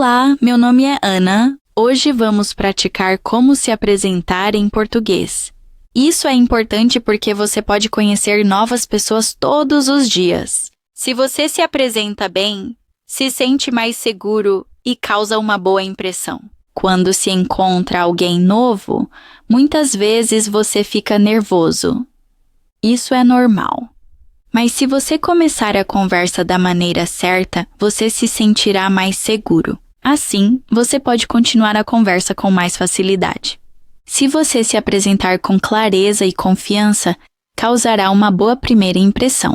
Olá, meu nome é Ana. Hoje vamos praticar como se apresentar em português. Isso é importante porque você pode conhecer novas pessoas todos os dias. Se você se apresenta bem, se sente mais seguro e causa uma boa impressão. Quando se encontra alguém novo, muitas vezes você fica nervoso. Isso é normal. Mas se você começar a conversa da maneira certa, você se sentirá mais seguro. Assim, você pode continuar a conversa com mais facilidade. Se você se apresentar com clareza e confiança, causará uma boa primeira impressão.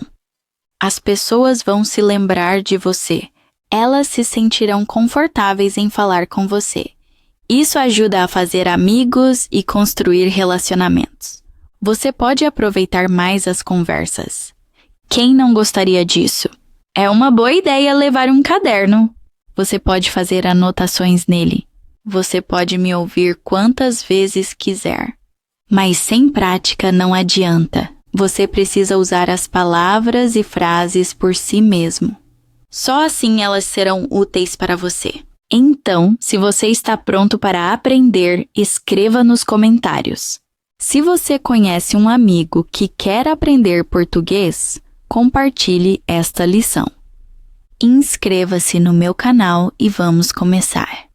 As pessoas vão se lembrar de você. Elas se sentirão confortáveis em falar com você. Isso ajuda a fazer amigos e construir relacionamentos. Você pode aproveitar mais as conversas. Quem não gostaria disso? É uma boa ideia levar um caderno. Você pode fazer anotações nele. Você pode me ouvir quantas vezes quiser. Mas sem prática não adianta. Você precisa usar as palavras e frases por si mesmo. Só assim elas serão úteis para você. Então, se você está pronto para aprender, escreva nos comentários. Se você conhece um amigo que quer aprender português, compartilhe esta lição. Inscreva-se no meu canal e vamos começar.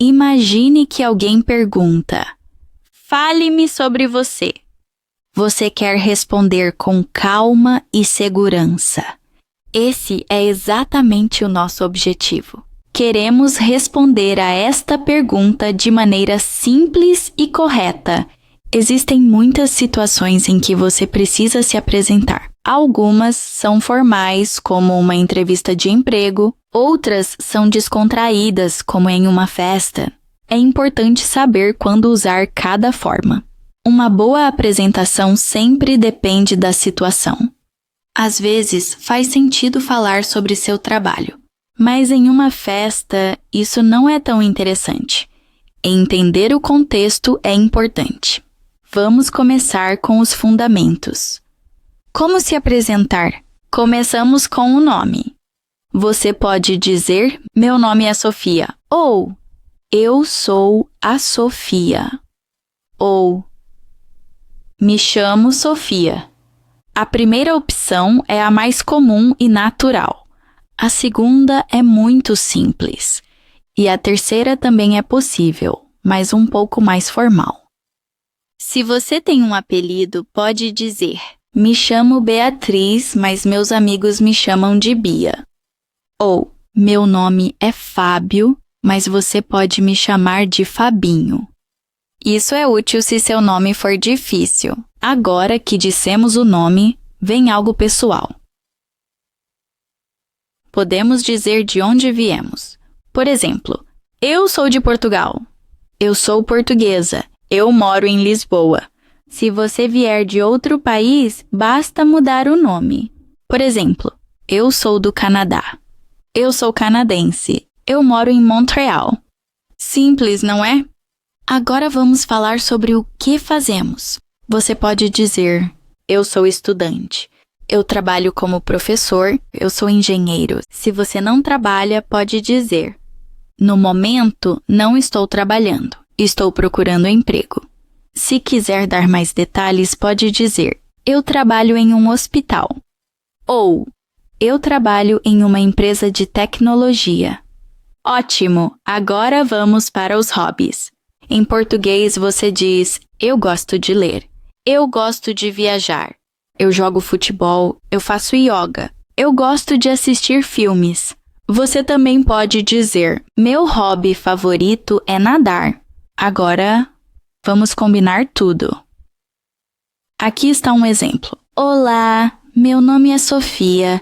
Imagine que alguém pergunta: fale-me sobre você. Você quer responder com calma e segurança. Esse é exatamente o nosso objetivo. Queremos responder a esta pergunta de maneira simples e correta. Existem muitas situações em que você precisa se apresentar. Algumas são formais, como uma entrevista de emprego. Outras são descontraídas, como em uma festa. É importante saber quando usar cada forma. Uma boa apresentação sempre depende da situação. Às vezes, faz sentido falar sobre seu trabalho. Mas em uma festa, isso não é tão interessante. Entender o contexto é importante. Vamos começar com os fundamentos. Como se apresentar? Começamos com o nome. Você pode dizer, meu nome é Sofia, ou eu sou a Sofia, ou me chamo Sofia. A primeira opção é a mais comum e natural. A segunda é muito simples. E a terceira também é possível, mas um pouco mais formal. Se você tem um apelido, pode dizer: me chamo Beatriz, mas meus amigos me chamam de Bia. Ou, meu nome é Fábio, mas você pode me chamar de Fabinho. Isso é útil se seu nome for difícil. Agora que dissemos o nome, vem algo pessoal. Podemos dizer de onde viemos. Por exemplo, eu sou de Portugal. Eu sou portuguesa. Eu moro em Lisboa. Se você vier de outro país, basta mudar o nome. Por exemplo, eu sou do Canadá. Eu sou canadense. Eu moro em Montreal. Simples, não é? Agora vamos falar sobre o que fazemos. Você pode dizer: eu sou estudante. Eu trabalho como professor. Eu sou engenheiro. Se você não trabalha, pode dizer: no momento, não estou trabalhando. Estou procurando emprego. Se quiser dar mais detalhes, pode dizer: eu trabalho em um hospital. Ou, eu trabalho em uma empresa de tecnologia. Ótimo! Agora vamos para os hobbies. Em português você diz: eu gosto de ler. Eu gosto de viajar. Eu jogo futebol. Eu faço yoga. Eu gosto de assistir filmes. Você também pode dizer: meu hobby favorito é nadar. Agora, vamos combinar tudo. Aqui está um exemplo. Olá, meu nome é Sofia.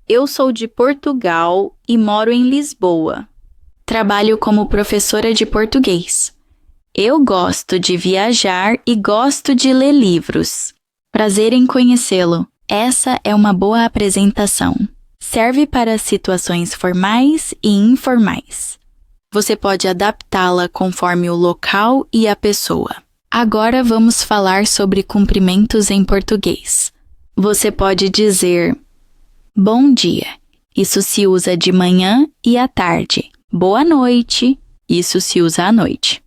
Eu sou de Portugal e moro em Lisboa. Trabalho como professora de português. Eu gosto de viajar e gosto de ler livros. Prazer em conhecê-lo. Essa é uma boa apresentação. Serve para situações formais e informais. Você pode adaptá-la conforme o local e a pessoa. Agora vamos falar sobre cumprimentos em português. Você pode dizer: bom dia. Isso se usa de manhã e à tarde. Boa noite, isso se usa à noite.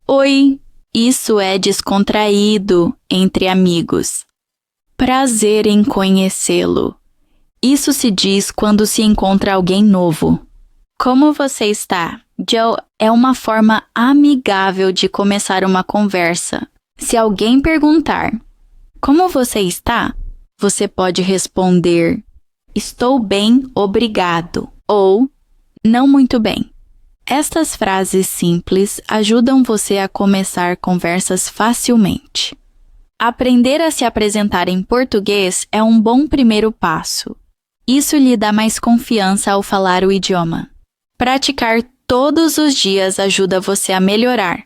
Oi, isso é descontraído entre amigos. Prazer em conhecê-lo. Isso se diz quando se encontra alguém novo. Como você está? Joe é uma forma amigável de começar uma conversa. Se alguém perguntar, como você está? Você pode responder, estou bem, obrigado, ou não muito bem. Estas frases simples ajudam você a começar conversas facilmente. Aprender a se apresentar em português é um bom primeiro passo. Isso lhe dá mais confiança ao falar o idioma. Praticar todos os dias ajuda você a melhorar.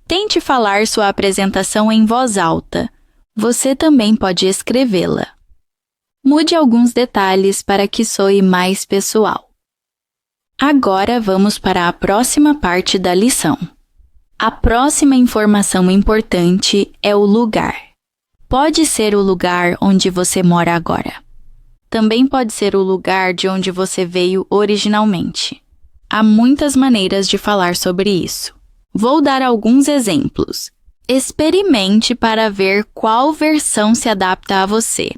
Tente falar sua apresentação em voz alta. Você também pode escrevê-la. Mude alguns detalhes para que soe mais pessoal. Agora vamos para a próxima parte da lição. A próxima informação importante é o lugar. Pode ser o lugar onde você mora agora. Também pode ser o lugar de onde você veio originalmente. Há muitas maneiras de falar sobre isso. Vou dar alguns exemplos. Experimente para ver qual versão se adapta a você.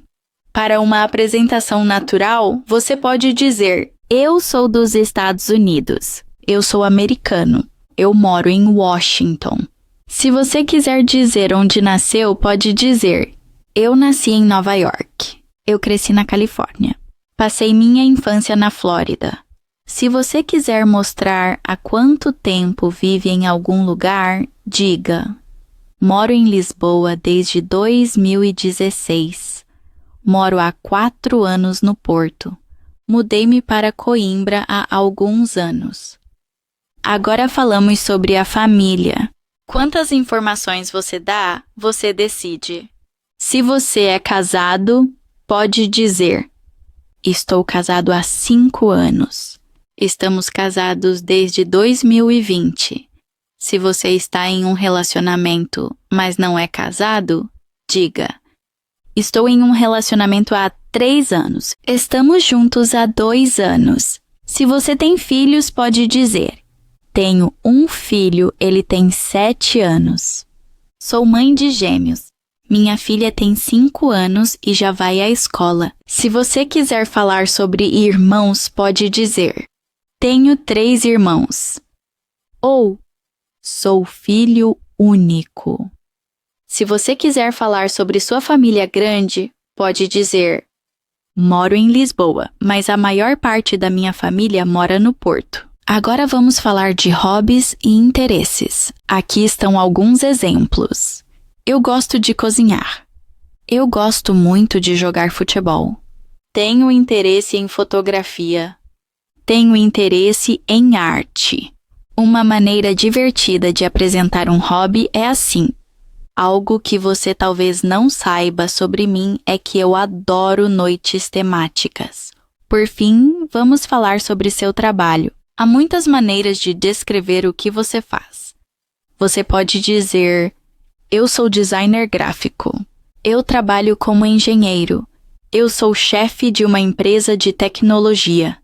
Para uma apresentação natural, você pode dizer: eu sou dos Estados Unidos. Eu sou americano. Eu moro em Washington. Se você quiser dizer onde nasceu, pode dizer: eu nasci em Nova York. Eu cresci na Califórnia. Passei minha infância na Flórida. Se você quiser mostrar há quanto tempo vive em algum lugar, diga: moro em Lisboa desde 2016. Moro há 4 anos no Porto. Mudei-me para Coimbra há alguns anos. Agora falamos sobre a família. Quantas informações você dá, você decide. Se você é casado, pode dizer: estou casado há 5 anos. Estamos casados desde 2020. Se você está em um relacionamento, mas não é casado, diga: estou em um relacionamento há 3 anos. Estamos juntos há 2 anos. Se você tem filhos, pode dizer: tenho um filho, ele tem 7 anos. Sou mãe de gêmeos. Minha filha tem 5 anos e já vai à escola. Se você quiser falar sobre irmãos, pode dizer: tenho 3 irmãos. Ou, sou filho único. Se você quiser falar sobre sua família grande, pode dizer: moro em Lisboa, mas a maior parte da minha família mora no Porto. Agora vamos falar de hobbies e interesses. Aqui estão alguns exemplos. Eu gosto de cozinhar. Eu gosto muito de jogar futebol. Tenho interesse em fotografia. Tenho interesse em arte. Uma maneira divertida de apresentar um hobby é assim: algo que você talvez não saiba sobre mim é que eu adoro noites temáticas. Por fim, vamos falar sobre seu trabalho. Há muitas maneiras de descrever o que você faz. Você pode dizer: eu sou designer gráfico. Eu trabalho como engenheiro. Eu sou chefe de uma empresa de tecnologia.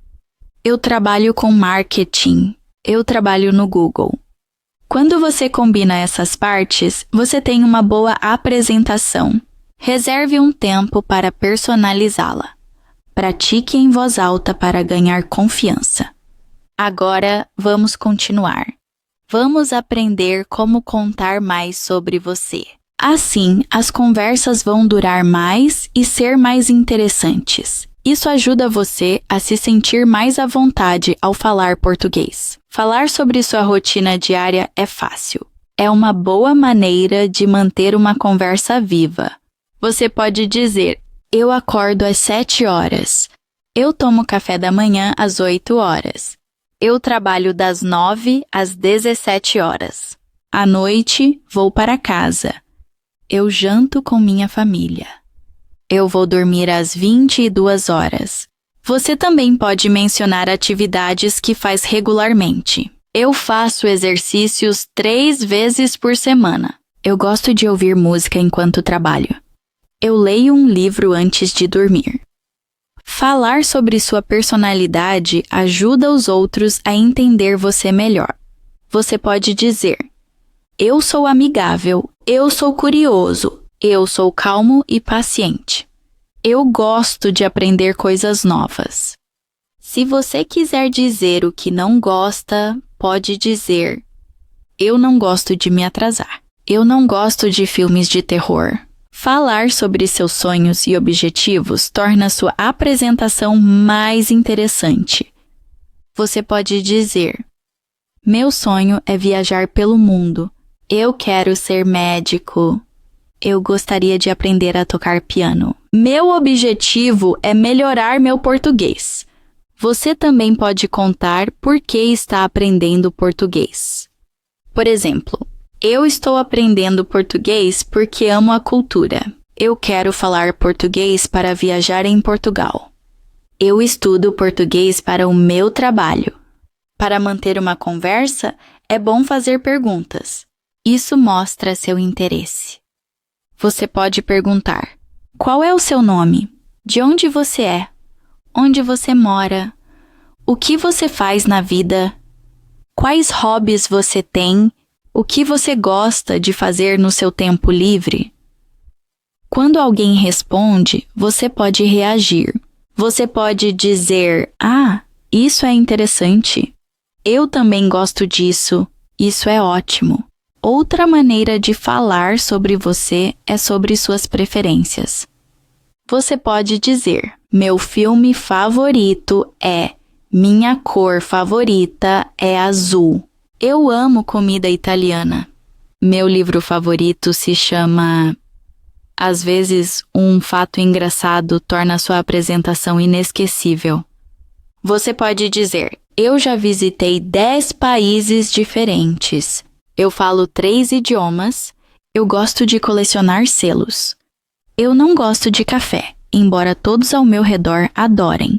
Eu trabalho com marketing. Eu trabalho no Google. Quando você combina essas partes, você tem uma boa apresentação. Reserve um tempo para personalizá-la. Pratique em voz alta para ganhar confiança. Agora, vamos continuar. Vamos aprender como contar mais sobre você. Assim, as conversas vão durar mais e ser mais interessantes. Isso ajuda você a se sentir mais à vontade ao falar português. Falar sobre sua rotina diária é fácil. É uma boa maneira de manter uma conversa viva. Você pode dizer: eu acordo às 7 horas. Eu tomo café da manhã às 8 horas. Eu trabalho das 9 às 17 horas. À noite, vou para casa. Eu janto com minha família. Eu vou dormir às 22 horas. Você também pode mencionar atividades que faz regularmente. Eu faço exercícios 3 vezes por semana. Eu gosto de ouvir música enquanto trabalho. Eu leio um livro antes de dormir. Falar sobre sua personalidade ajuda os outros a entender você melhor. Você pode dizer: eu sou amigável, eu sou curioso, eu sou calmo e paciente. Eu gosto de aprender coisas novas. Se você quiser dizer o que não gosta, pode dizer: eu não gosto de me atrasar. Eu não gosto de filmes de terror. Falar sobre seus sonhos e objetivos torna sua apresentação mais interessante. Você pode dizer: meu sonho é viajar pelo mundo. Eu quero ser médico. Eu gostaria de aprender a tocar piano. Meu objetivo é melhorar meu português. Você também pode contar por que está aprendendo português. Por exemplo, eu estou aprendendo português porque amo a cultura. Eu quero falar português para viajar em Portugal. Eu estudo português para o meu trabalho. Para manter uma conversa, é bom fazer perguntas. Isso mostra seu interesse. Você pode perguntar: qual é o seu nome? De onde você é? Onde você mora? O que você faz na vida? Quais hobbies você tem? O que você gosta de fazer no seu tempo livre? Quando alguém responde, você pode reagir. Você pode dizer: ah, isso é interessante. Eu também gosto disso. Isso é ótimo. Outra maneira de falar sobre você é sobre suas preferências. Você pode dizer: meu filme favorito é, minha cor favorita é azul. Eu amo comida italiana. Meu livro favorito se chama... Às vezes, um fato engraçado torna sua apresentação inesquecível. Você pode dizer: eu já visitei 10 países diferentes. Eu falo 3 idiomas. Eu gosto de colecionar selos. Eu não gosto de café, embora todos ao meu redor adorem.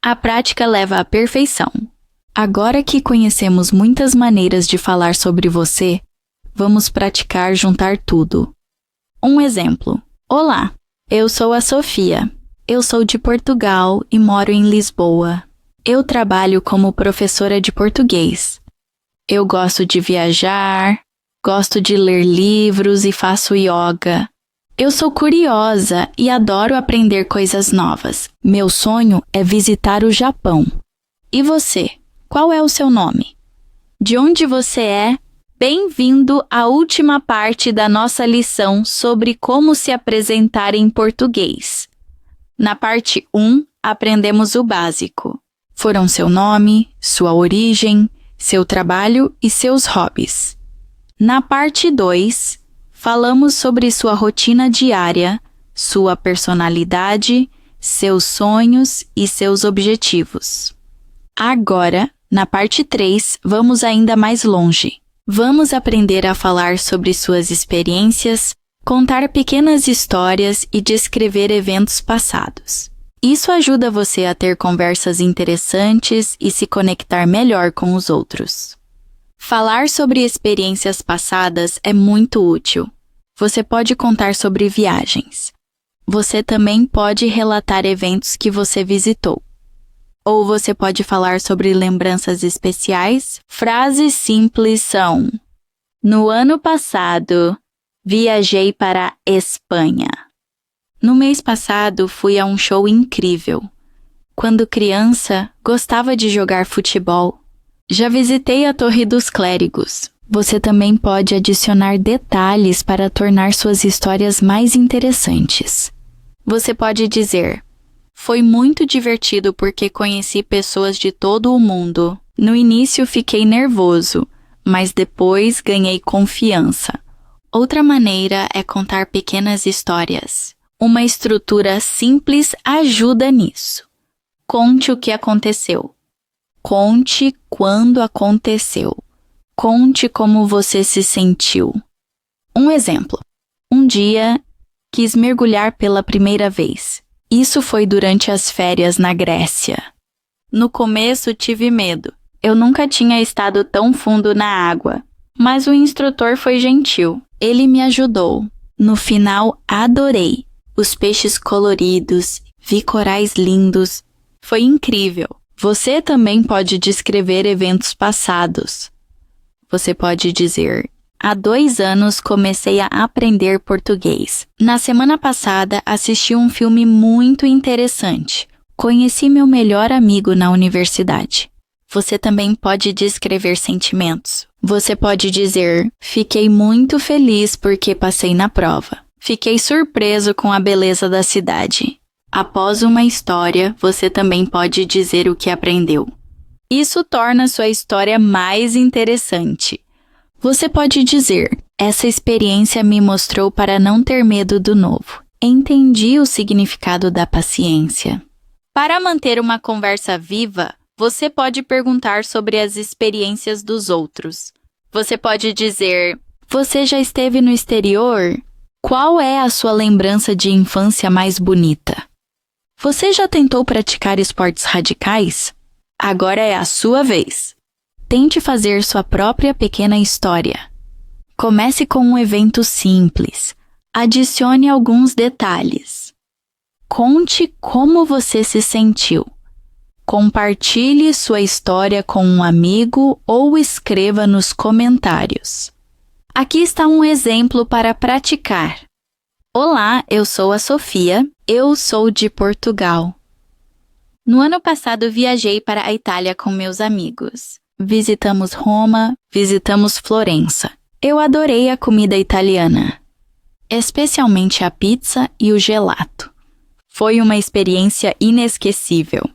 A prática leva à perfeição. Agora que conhecemos muitas maneiras de falar sobre você, vamos praticar juntar tudo. Um exemplo. Olá, eu sou a Sofia. Eu sou de Portugal e moro em Lisboa. Eu trabalho como professora de português. Eu gosto de viajar, gosto de ler livros e faço yoga. Eu sou curiosa e adoro aprender coisas novas. Meu sonho é visitar o Japão. E você? Qual é o seu nome? De onde você é? Bem-vindo à última parte da nossa lição sobre como se apresentar em português. Na parte 1, aprendemos o básico. Foram seu nome, sua origem, seu trabalho e seus hobbies. Na parte 2, falamos sobre sua rotina diária, sua personalidade, seus sonhos e seus objetivos. Agora, na parte 3, vamos ainda mais longe. Vamos aprender a falar sobre suas experiências, contar pequenas histórias e descrever eventos passados. Isso ajuda você a ter conversas interessantes e se conectar melhor com os outros. Falar sobre experiências passadas é muito útil. Você pode contar sobre viagens. Você também pode relatar eventos que você visitou. Ou você pode falar sobre lembranças especiais. Frases simples são: no ano passado, viajei para a Espanha. No mês passado, fui a um show incrível. Quando criança, gostava de jogar futebol. Já visitei a Torre dos Clérigos. Você também pode adicionar detalhes para tornar suas histórias mais interessantes. Você pode dizer: foi muito divertido porque conheci pessoas de todo o mundo. No início fiquei nervoso, mas depois ganhei confiança. Outra maneira é contar pequenas histórias. Uma estrutura simples ajuda nisso. Conte o que aconteceu. Conte quando aconteceu. Conte como você se sentiu. Um exemplo. Um dia, quis mergulhar pela primeira vez. Isso foi durante as férias na Grécia. No começo tive medo. Eu nunca tinha estado tão fundo na água. Mas o instrutor foi gentil. Ele me ajudou. No final, adorei. Os peixes coloridos, Vi corais lindos. Foi incrível. Você também pode descrever eventos passados. Você pode dizer: há 2 anos comecei a aprender português. Na semana passada assisti um filme muito interessante. Conheci meu melhor amigo na universidade. Você também pode descrever sentimentos. Você pode dizer: fiquei muito feliz porque passei na prova. Fiquei surpreso com a beleza da cidade. Após uma história, você também pode dizer o que aprendeu. Isso torna sua história mais interessante. Você pode dizer: essa experiência me mostrou para não ter medo do novo. Entendi o significado da paciência. Para manter uma conversa viva, você pode perguntar sobre as experiências dos outros. Você pode dizer: você já esteve no exterior? Qual é a sua lembrança de infância mais bonita? Você já tentou praticar esportes radicais? Agora é a sua vez. Tente fazer sua própria pequena história. Comece com um evento simples. Adicione alguns detalhes. Conte como você se sentiu. Compartilhe sua história com um amigo ou escreva nos comentários. Aqui está um exemplo para praticar. Olá, eu sou a Sofia. Eu sou de Portugal. No ano passado viajei para a Itália com meus amigos. Visitamos Roma, visitamos Florença. Eu adorei a comida italiana, especialmente a pizza e o gelato. Foi uma experiência inesquecível.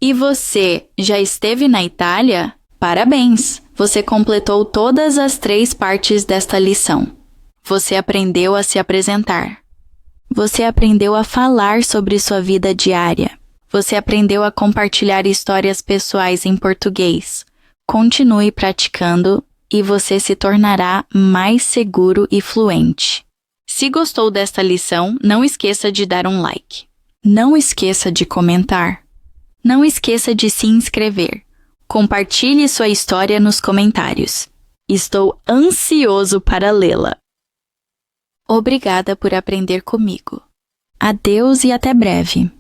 E você já esteve na Itália? Parabéns! Você completou todas as 3 partes desta lição. Você aprendeu a se apresentar. Você aprendeu a falar sobre sua vida diária. Você aprendeu a compartilhar histórias pessoais em português. Continue praticando e você se tornará mais seguro e fluente. Se gostou desta lição, não esqueça de dar um like. Não esqueça de comentar. Não esqueça de se inscrever. Compartilhe sua história nos comentários. Estou ansioso para lê-la. Obrigada por aprender comigo. Adeus e até breve.